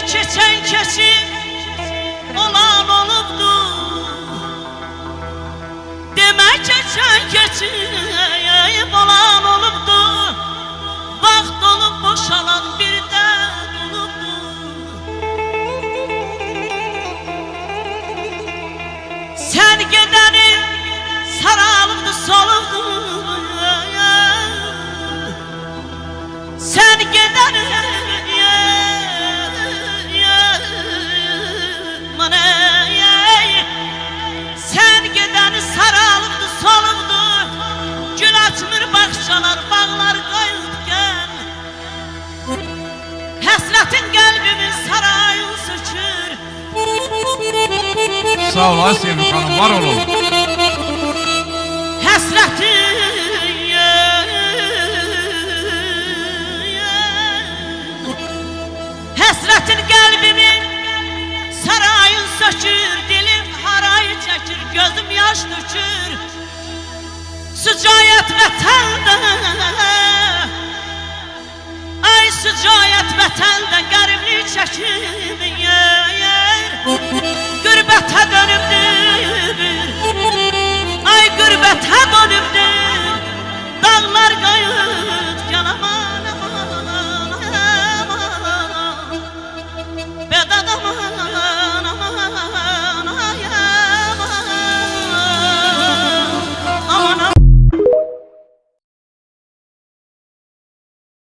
keçen keçip olan olubdu. Demək keçən keçib olan olubdu. Vaxt olub boşalan bir dərd olubdu. Sən gedənin saralıbdı, solubdu. Sen gedənin sen gedəni saralıbdı, solubdu. Gül açmır bağçalar, bağlar qayıtgən. Həsrətin qəlbimin sarayını sökür. Sağ ol Asiye Hanım, var olun. Həsrətin Həsrətin qəlbimin sarayın sökür. Dilim harayı çəkir, gözüm yaş dökür. Sıcayət vətəndə, ay sıcayət vətəndə qəriblik çəkim yer. Qürbətə dönübdür, ay qürbətə dönübdür. Dağlar qayıp